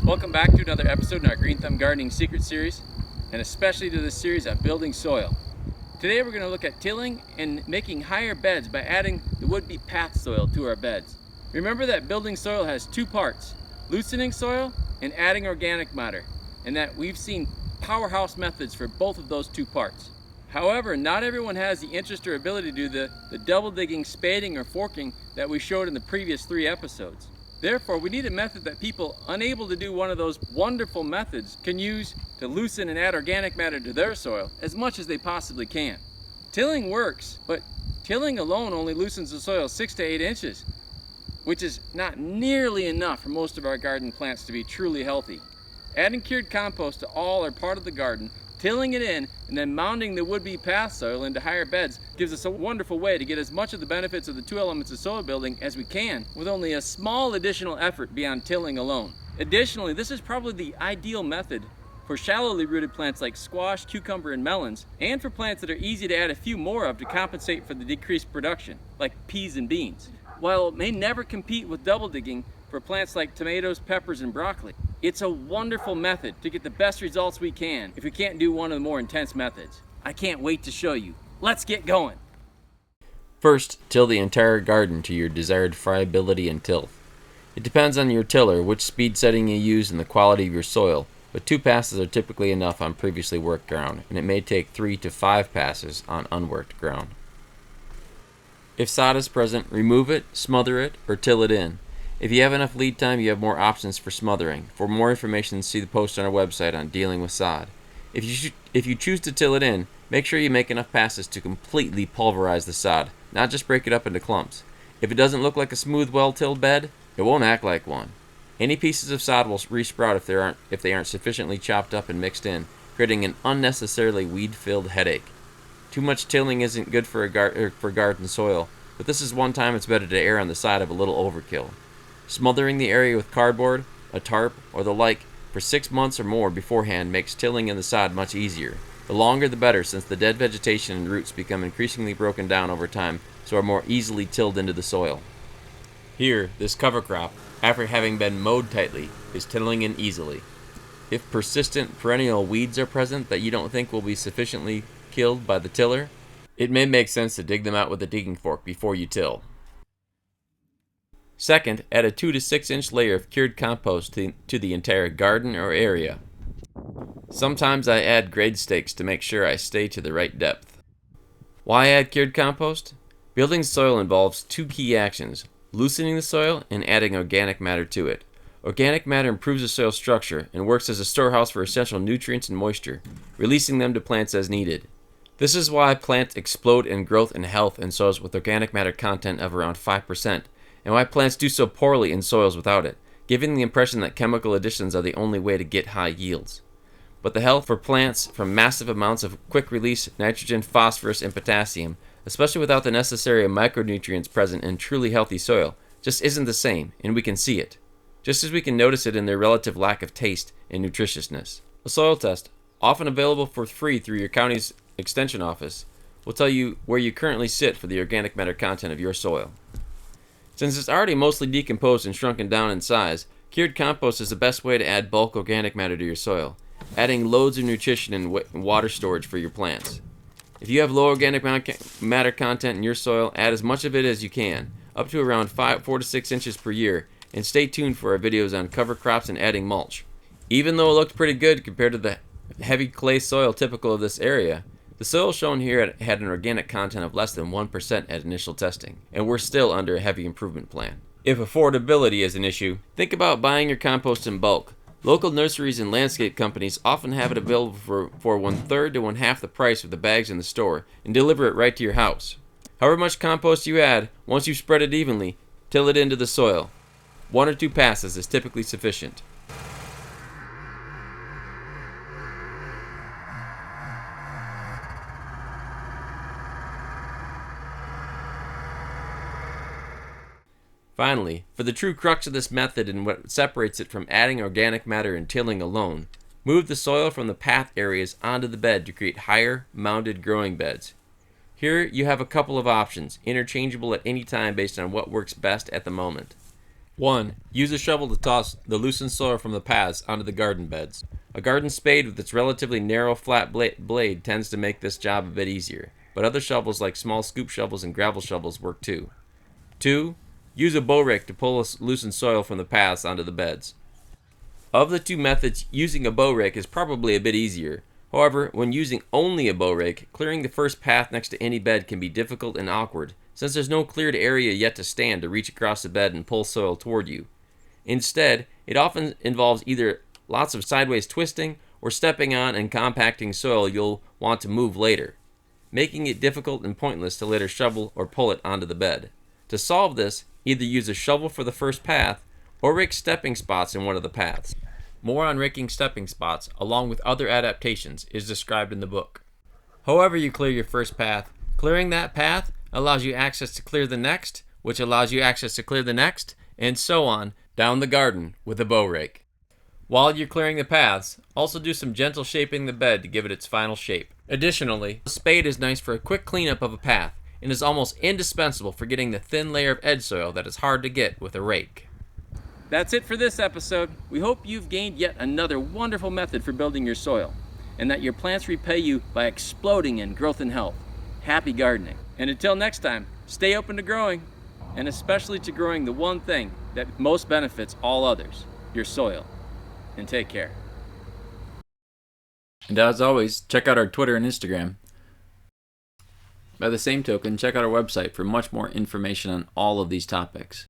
Welcome back to another episode in our Green Thumb Gardening Secret Series, and especially to this series on building soil. Today we're going to look at tilling and making higher beds by adding the would-be path soil to our beds. Remember that building soil has two parts, loosening soil and adding organic matter, and that we've seen powerhouse methods for both of those two parts. However, not everyone has the interest or ability to do the double digging, spading, or forking that we showed in the previous 3 episodes. Therefore, we need a method that people unable to do one of those wonderful methods can use to loosen and add organic matter to their soil as much as they possibly can. Tilling works, but tilling alone only loosens the soil 6 to 8 inches, which is not nearly enough for most of our garden plants to be truly healthy. Adding cured compost to all or part of the garden, tilling it in, and then mounding the would-be path soil into higher beds gives us a wonderful way to get as much of the benefits of the 2 elements of soil building as we can with only a small additional effort beyond tilling alone. Additionally, this is probably the ideal method for shallowly rooted plants like squash, cucumber, and melons, and for plants that are easy to add a few more of to compensate for the decreased production, like peas and beans. While it may never compete with double digging for plants like tomatoes, peppers, and broccoli, it's a wonderful method to get the best results we can if we can't do one of the more intense methods. I can't wait to show you. Let's get going. First, till the entire garden to your desired friability and tilth. It depends on your tiller, which speed setting you use, and the quality of your soil, but 2 passes are typically enough on previously worked ground, and it may take 3 to 5 passes on unworked ground. If sod is present, remove it, smother it, or till it in. If you have enough lead time, you have more options for smothering. For more information, see the post on our website on dealing with sod. If you choose to till it in, make sure you make enough passes to completely pulverize the sod, not just break it up into clumps. If it doesn't look like a smooth, well-tilled bed, it won't act like one. Any pieces of sod will resprout if they aren't sufficiently chopped up and mixed in, creating an unnecessarily weed-filled headache. Too much tilling isn't good for garden soil, but this is one time it's better to err on the side of a little overkill. Smothering the area with cardboard, a tarp, or the like for 6 months or more beforehand makes tilling in the sod much easier. The longer the better, since the dead vegetation and roots become increasingly broken down over time, so are more easily tilled into the soil. Here, this cover crop, after having been mowed tightly, is tilling in easily. If persistent perennial weeds are present that you don't think will be sufficiently killed by the tiller, it may make sense to dig them out with a digging fork before you till. Second, add a 2 to 6 inch layer of cured compost to the entire garden or area. Sometimes I add grade stakes to make sure I stay to the right depth. Why add cured compost? Building soil involves 2 key actions, loosening the soil and adding organic matter to it. Organic matter improves the soil structure and works as a storehouse for essential nutrients and moisture, releasing them to plants as needed. This is why plants explode in growth and health in soils with organic matter content of around 5%. And why plants do so poorly in soils without it, giving the impression that chemical additions are the only way to get high yields. But the health for plants from massive amounts of quick-release nitrogen, phosphorus, and potassium, especially without the necessary micronutrients present in truly healthy soil, just isn't the same, and we can see it, just as we can notice it in their relative lack of taste and nutritiousness. A soil test, often available for free through your county's extension office, will tell you where you currently sit for the organic matter content of your soil. Since it's already mostly decomposed and shrunken down in size, cured compost is the best way to add bulk organic matter to your soil, adding loads of nutrition and water storage for your plants. If you have low organic matter content in your soil, add as much of it as you can, up to around 4 to 6 inches per year, and stay tuned for our videos on cover crops and adding mulch. Even though it looked pretty good compared to the heavy clay soil typical of this area, the soil shown here had an organic content of less than 1% at initial testing, and we're still under a heavy improvement plan. If affordability is an issue, think about buying your compost in bulk. Local nurseries and landscape companies often have it available for 1/3 to 1/2 the price of the bags in the store and deliver it right to your house. However much compost you add, once you spread it evenly, till it into the soil. 1 or 2 passes is typically sufficient. Finally, for the true crux of this method and what separates it from adding organic matter and tilling alone, move the soil from the path areas onto the bed to create higher, mounded growing beds. Here you have a couple of options, interchangeable at any time based on what works best at the moment. 1. Use a shovel to toss the loosened soil from the paths onto the garden beds. A garden spade with its relatively narrow flat blade tends to make this job a bit easier, but other shovels like small scoop shovels and gravel shovels work too. 2. Use a bow rake to pull loosened soil from the paths onto the beds. Of the two methods, using a bow rake is probably a bit easier. However, when using only a bow rake, clearing the first path next to any bed can be difficult and awkward, since there's no cleared area yet to stand to reach across the bed and pull soil toward you. Instead, it often involves either lots of sideways twisting or stepping on and compacting soil you'll want to move later, making it difficult and pointless to later shovel or pull it onto the bed. To solve this, either use a shovel for the first path or rake stepping spots in one of the paths. More on raking stepping spots, along with other adaptations, is described in the book. However you clear your first path, clearing that path allows you access to clear the next, which allows you access to clear the next, and so on down the garden with a bow rake. While you're clearing the paths, also do some gentle shaping the bed to give it its final shape. Additionally, a spade is nice for a quick cleanup of a path and is almost indispensable for getting the thin layer of edge soil that is hard to get with a rake. That's it for this episode. We hope you've gained yet another wonderful method for building your soil, and that your plants repay you by exploding in growth and health. Happy gardening. And until next time, stay open to growing, and especially to growing the one thing that most benefits all others, your soil. And take care. And as always, check out our Twitter and Instagram. By the same token, check out our website for much more information on all of these topics.